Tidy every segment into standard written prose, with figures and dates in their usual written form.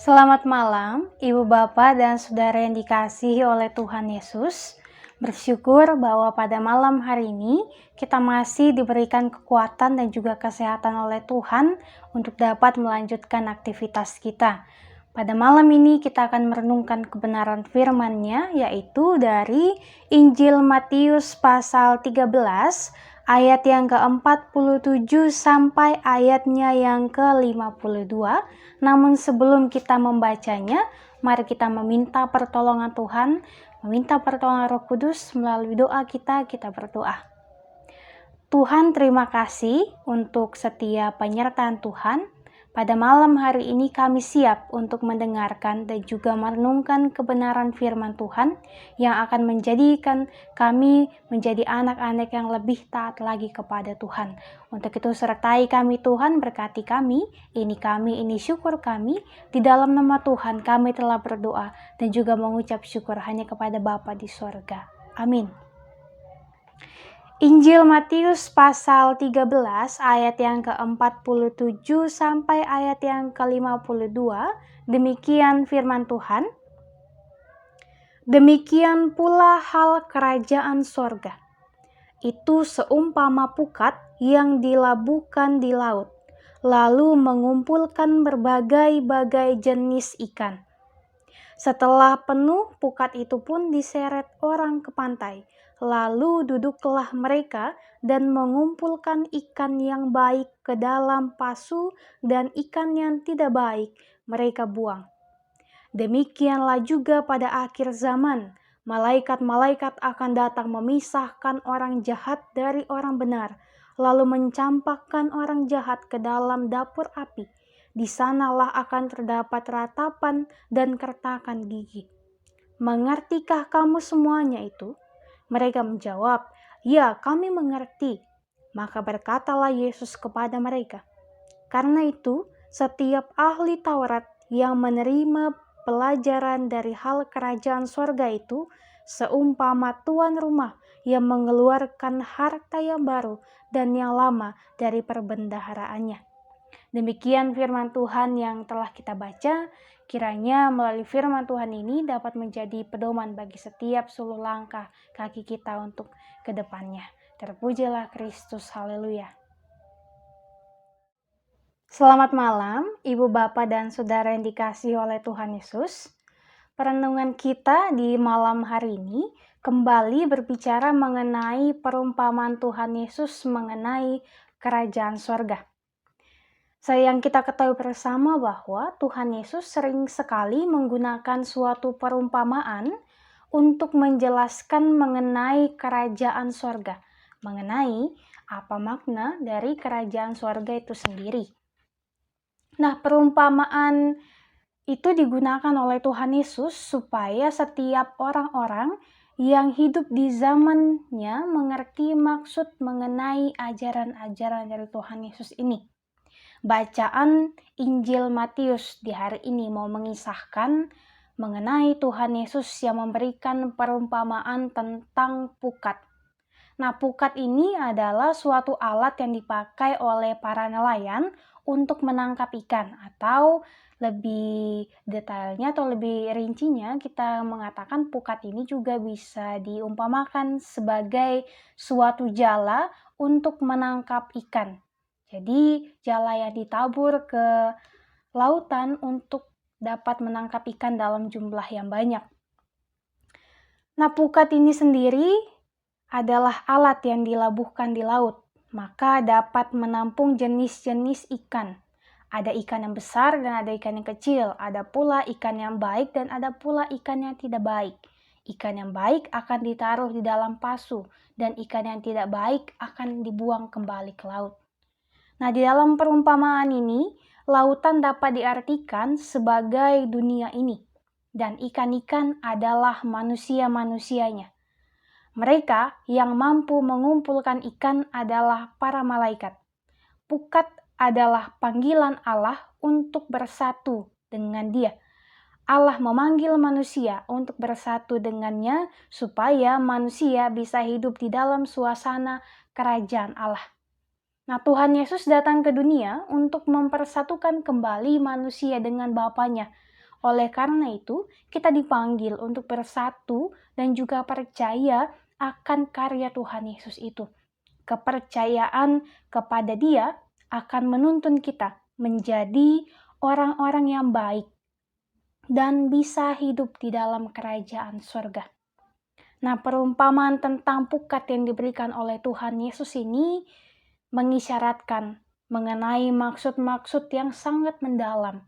Selamat malam, Ibu Bapak dan Saudara yang dikasihi oleh Tuhan Yesus. Bersyukur bahwa pada malam hari ini kita masih diberikan kekuatan dan juga kesehatan oleh Tuhan untuk dapat melanjutkan aktivitas kita. Pada malam ini kita akan merenungkan kebenaran firman-Nya, yaitu dari Injil Matius pasal 13 ayat yang ke-47 sampai ayatnya yang ke-52. Namun sebelum kita membacanya, mari kita meminta pertolongan Tuhan, meminta pertolongan Roh Kudus. Melalui doa kita berdoa. Tuhan, terima kasih untuk setiap penyertaan Tuhan. Pada malam hari ini kami siap untuk mendengarkan dan juga merenungkan kebenaran firman Tuhan yang akan menjadikan kami menjadi anak-anak yang lebih taat lagi kepada Tuhan. Untuk itu sertai kami Tuhan, berkati kami, ini syukur kami. Di dalam nama Tuhan kami telah berdoa dan juga mengucap syukur hanya kepada Bapa di sorga. Amin. Injil Matius pasal 13 ayat yang ke-47 sampai ayat yang ke-52, demikian firman Tuhan. Demikian pula hal kerajaan sorga. Itu seumpama pukat yang dilabuhkan di laut, lalu mengumpulkan berbagai-bagai jenis ikan. Setelah penuh, pukat itu pun diseret orang ke pantai. Lalu duduklah mereka dan mengumpulkan ikan yang baik ke dalam pasu, dan ikan yang tidak baik mereka buang. Demikianlah juga pada akhir zaman, malaikat-malaikat akan datang memisahkan orang jahat dari orang benar, lalu mencampakkan orang jahat ke dalam dapur api. Di sanalah akan terdapat ratapan dan kertakan gigi. Mengertikah kamu semuanya itu? Mereka menjawab, ya, kami mengerti. Maka berkatalah Yesus kepada mereka, karena itu setiap ahli Taurat yang menerima pelajaran dari hal kerajaan sorga itu seumpama tuan rumah yang mengeluarkan harta yang baru dan yang lama dari perbendaharaannya. Demikian firman Tuhan yang telah kita baca. Kiranya melalui firman Tuhan ini dapat menjadi pedoman bagi setiap sulur langkah kaki kita untuk ke depannya. Terpujilah Kristus, haleluya. Selamat malam, Ibu Bapak dan Saudara yang dikasihi oleh Tuhan Yesus. Perenungan kita di malam hari ini kembali berbicara mengenai perumpamaan Tuhan Yesus mengenai kerajaan sorga. Yang kita ketahui bersama bahwa Tuhan Yesus sering sekali menggunakan suatu perumpamaan untuk menjelaskan mengenai kerajaan sorga, mengenai apa makna dari kerajaan sorga itu sendiri. Nah, perumpamaan itu digunakan oleh Tuhan Yesus supaya setiap orang-orang yang hidup di zamannya mengerti maksud mengenai ajaran-ajaran dari Tuhan Yesus ini. Bacaan Injil Matius di hari ini mau mengisahkan mengenai Tuhan Yesus yang memberikan perumpamaan tentang pukat. Nah, pukat ini adalah suatu alat yang dipakai oleh para nelayan untuk menangkap ikan, atau lebih detailnya atau lebih rincinya kita mengatakan pukat ini juga bisa diumpamakan sebagai suatu jala untuk menangkap ikan. Jadi jala yang ditabur ke lautan untuk dapat menangkap ikan dalam jumlah yang banyak. Nah, pukat ini sendiri adalah alat yang dilabuhkan di laut, maka dapat menampung jenis-jenis ikan. Ada ikan yang besar dan ada ikan yang kecil, ada pula ikan yang baik dan ada pula ikan yang tidak baik. Ikan yang baik akan ditaruh di dalam pasu, dan ikan yang tidak baik akan dibuang kembali ke laut. Nah, di dalam perumpamaan ini, lautan dapat diartikan sebagai dunia ini, dan ikan-ikan adalah manusia-manusianya. Mereka yang mampu mengumpulkan ikan adalah para malaikat. Pukat adalah panggilan Allah untuk bersatu dengan Dia. Allah memanggil manusia untuk bersatu dengannya supaya manusia bisa hidup di dalam suasana kerajaan Allah. Nah, Tuhan Yesus datang ke dunia untuk mempersatukan kembali manusia dengan Bapanya, Oleh karena itu, kita dipanggil untuk bersatu dan juga percaya akan karya Tuhan Yesus itu. Kepercayaan kepada Dia akan menuntun kita menjadi orang-orang yang baik dan bisa hidup di dalam kerajaan surga. Nah, perumpamaan tentang pukat yang diberikan oleh Tuhan Yesus ini mengisyaratkan mengenai maksud-maksud yang sangat mendalam.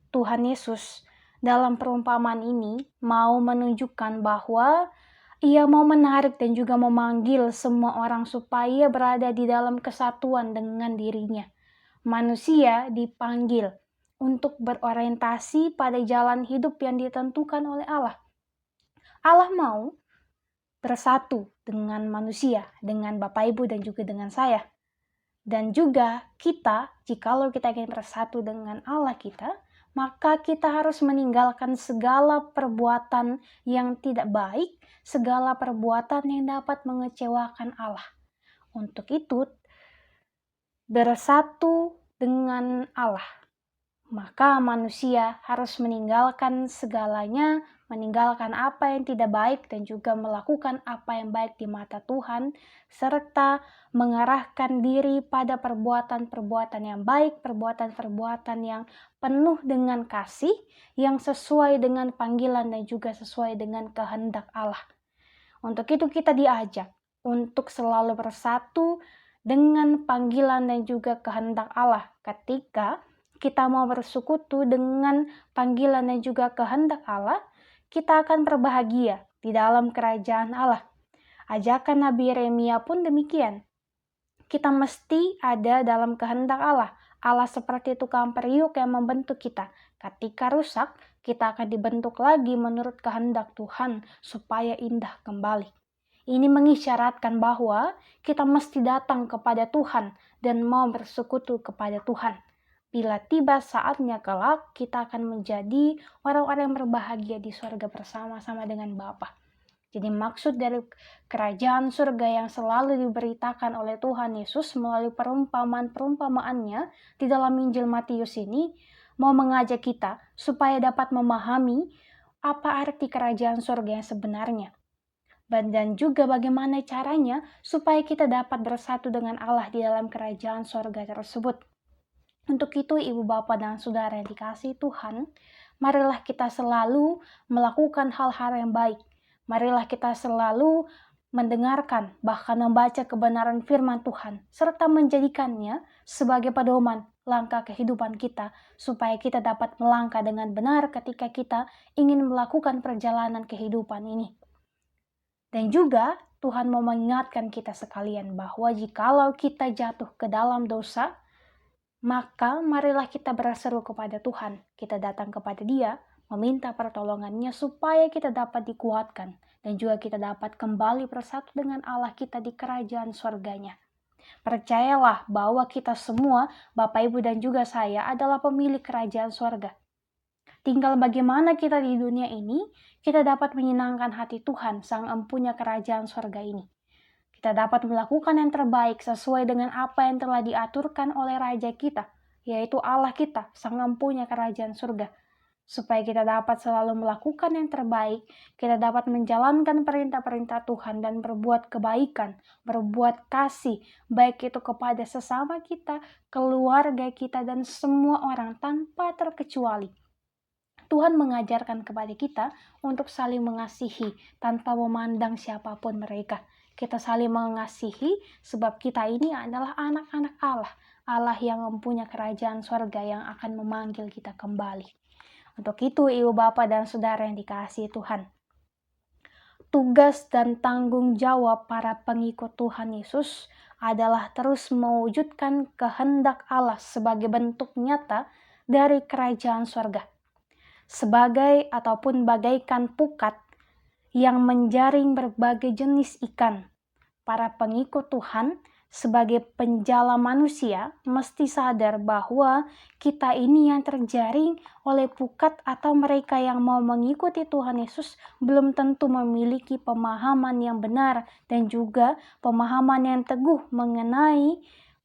Tuhan Yesus dalam perumpamaan ini mau menunjukkan bahwa Ia mau menarik dan juga memanggil semua orang supaya berada di dalam kesatuan dengan dirinya. Manusia dipanggil untuk berorientasi pada jalan hidup yang ditentukan oleh Allah. Allah mau bersatu dengan manusia, dengan Bapak Ibu dan juga dengan saya. Dan juga kita, jikalau kita ingin bersatu dengan Allah kita, maka kita harus meninggalkan segala perbuatan yang tidak baik, segala perbuatan yang dapat mengecewakan Allah. Untuk itu, bersatu dengan Allah, maka manusia harus meninggalkan segalanya, meninggalkan apa yang tidak baik dan juga melakukan apa yang baik di mata Tuhan, serta mengarahkan diri pada perbuatan-perbuatan yang baik, perbuatan-perbuatan yang penuh dengan kasih, yang sesuai dengan panggilan dan juga sesuai dengan kehendak Allah. Untuk itu kita diajak untuk selalu bersatu dengan panggilan dan juga kehendak Allah ketika kita mau bersekutu dengan panggilan dan juga kehendak Allah, kita akan berbahagia di dalam kerajaan Allah. Ajakan Nabi Yeremia pun demikian. Kita mesti ada dalam kehendak Allah. Allah seperti tukang periuk yang membentuk kita. Ketika rusak, kita akan dibentuk lagi menurut kehendak Tuhan supaya indah kembali. Ini mengisyaratkan bahwa kita mesti datang kepada Tuhan dan mau bersekutu kepada Tuhan. Bila tiba saatnya kelak, kita akan menjadi orang-orang yang berbahagia di surga bersama-sama dengan Bapa. Jadi maksud dari kerajaan surga yang selalu diberitakan oleh Tuhan Yesus melalui perumpamaan-perumpamaannya di dalam Injil Matius ini mau mengajak kita supaya dapat memahami apa arti kerajaan surga yang sebenarnya. Dan juga bagaimana caranya supaya kita dapat bersatu dengan Allah di dalam kerajaan surga tersebut. Untuk itu, Ibu, Bapak, dan Saudara yang dikasihi Tuhan, marilah kita selalu melakukan hal-hal yang baik. Marilah kita selalu mendengarkan, bahkan membaca kebenaran firman Tuhan, serta menjadikannya sebagai pedoman langkah kehidupan kita, supaya kita dapat melangkah dengan benar ketika kita ingin melakukan perjalanan kehidupan ini. Dan juga Tuhan mau mengingatkan kita sekalian bahwa jikalau kita jatuh ke dalam dosa, maka marilah kita berseru kepada Tuhan. Kita datang kepada Dia, meminta pertolongannya supaya kita dapat dikuatkan. Dan juga kita dapat kembali bersatu dengan Allah kita di kerajaan surganya. Percayalah bahwa kita semua, Bapak, Ibu, dan juga saya adalah pemilik kerajaan surga. Tinggal bagaimana kita di dunia ini, kita dapat menyenangkan hati Tuhan, Sang Empunya kerajaan surga ini. Kita dapat melakukan yang terbaik sesuai dengan apa yang telah diaturkan oleh Raja kita, yaitu Allah kita, Sang Empunya kerajaan surga. Supaya kita dapat selalu melakukan yang terbaik, kita dapat menjalankan perintah-perintah Tuhan dan berbuat kebaikan, berbuat kasih, baik itu kepada sesama kita, keluarga kita, dan semua orang tanpa terkecuali. Tuhan mengajarkan kepada kita untuk saling mengasihi tanpa memandang siapapun mereka. Kita saling mengasihi sebab kita ini adalah anak-anak Allah. Allah yang mempunyai kerajaan surga yang akan memanggil kita kembali. Untuk itu, Ibu, Bapak, dan Saudara yang dikasihi Tuhan, tugas dan tanggung jawab para pengikut Tuhan Yesus adalah terus mewujudkan kehendak Allah sebagai bentuk nyata dari kerajaan surga. Sebagai ataupun bagaikan pukat yang menjaring berbagai jenis ikan, para pengikut Tuhan sebagai penjala manusia mesti sadar bahwa kita ini yang terjaring oleh pukat atau mereka yang mau mengikuti Tuhan Yesus belum tentu memiliki pemahaman yang benar dan juga pemahaman yang teguh mengenai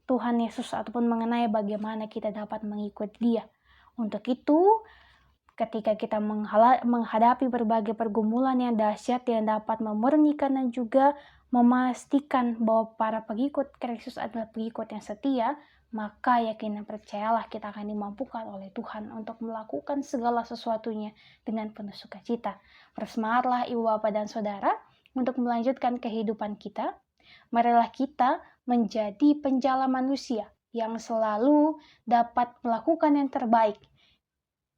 Tuhan Yesus ataupun mengenai bagaimana kita dapat mengikuti Dia. Untuk itu, ketika kita menghadapi berbagai pergumulan yang dahsyat yang dapat memurnikan dan juga memastikan bahwa para pengikut Kristus adalah pengikut yang setia, maka yakin dan percayalah kita akan dimampukan oleh Tuhan untuk melakukan segala sesuatunya dengan penuh sukacita. Bersemangatlah ibu bapak dan saudara untuk melanjutkan kehidupan kita. Marilah kita menjadi penjala manusia yang selalu dapat melakukan yang terbaik,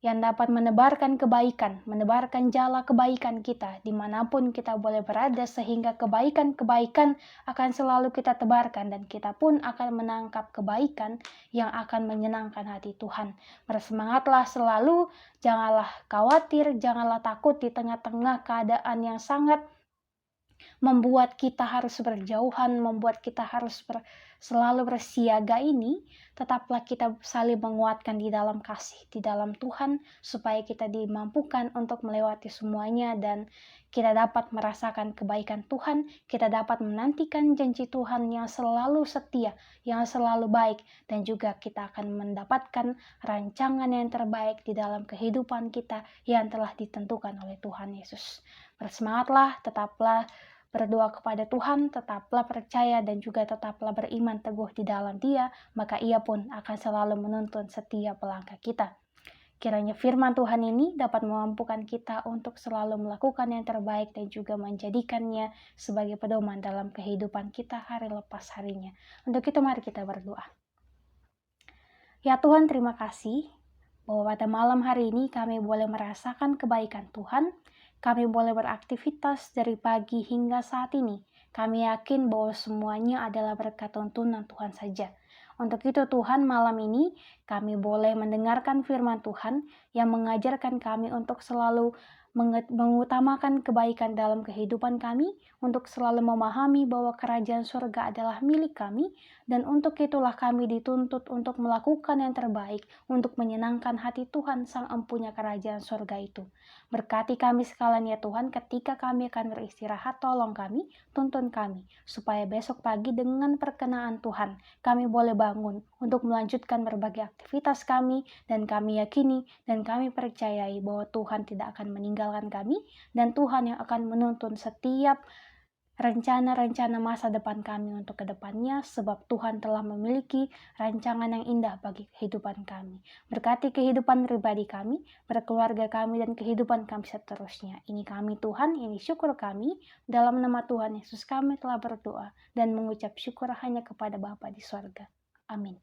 yang dapat menebarkan kebaikan, menebarkan jala kebaikan kita dimanapun kita boleh berada, sehingga kebaikan-kebaikan akan selalu kita tebarkan dan kita pun akan menangkap kebaikan yang akan menyenangkan hati Tuhan. Bersemangatlah selalu, janganlah khawatir, janganlah takut di tengah-tengah keadaan yang sangat membuat kita harus berjauhan, membuat kita harus selalu bersiaga ini. Tetaplah kita saling menguatkan di dalam kasih, di dalam Tuhan, supaya kita dimampukan untuk melewati semuanya dan kita dapat merasakan kebaikan Tuhan, kita dapat menantikan janji Tuhan yang selalu setia, yang selalu baik, dan juga kita akan mendapatkan rancangan yang terbaik di dalam kehidupan kita yang telah ditentukan oleh Tuhan Yesus. Bersemangatlah, tetaplah berdoa kepada Tuhan, tetaplah percaya dan juga tetaplah beriman teguh di dalam Dia, maka Ia pun akan selalu menuntun setiap langkah kita. Kiranya firman Tuhan ini dapat memampukan kita untuk selalu melakukan yang terbaik dan juga menjadikannya sebagai pedoman dalam kehidupan kita hari lepas harinya. Untuk itu mari kita berdoa. Ya Tuhan, terima kasih bahwa pada malam hari ini kami boleh merasakan kebaikan Tuhan. Kami boleh beraktivitas dari pagi hingga saat ini. Kami yakin bahwa semuanya adalah berkat tuntunan Tuhan saja. Untuk itu Tuhan, malam ini kami boleh mendengarkan firman Tuhan yang mengajarkan kami untuk selalu mengutamakan kebaikan dalam kehidupan kami, untuk selalu memahami bahwa kerajaan surga adalah milik kami, dan untuk itulah kami dituntut untuk melakukan yang terbaik untuk menyenangkan hati Tuhan Sang Empunya kerajaan surga itu. Berkati kami sekalian ya Tuhan, ketika kami akan beristirahat, tolong kami, tuntun kami, supaya besok pagi dengan perkenaan Tuhan, kami boleh bangun untuk melanjutkan berbagai aktivitas kami, dan kami yakini dan kami percayai bahwa Tuhan tidak akan meninggalkan kami, dan Tuhan yang akan menuntun setiap rencana-rencana masa depan kami untuk kedepannya, sebab Tuhan telah memiliki rancangan yang indah bagi kehidupan kami. Berkati kehidupan pribadi kami, berkeluarga kami, dan kehidupan kami seterusnya. Ini kami Tuhan, ini syukur kami. Dalam nama Tuhan Yesus kami telah berdoa dan mengucap syukur hanya kepada Bapa di sorga. Amin.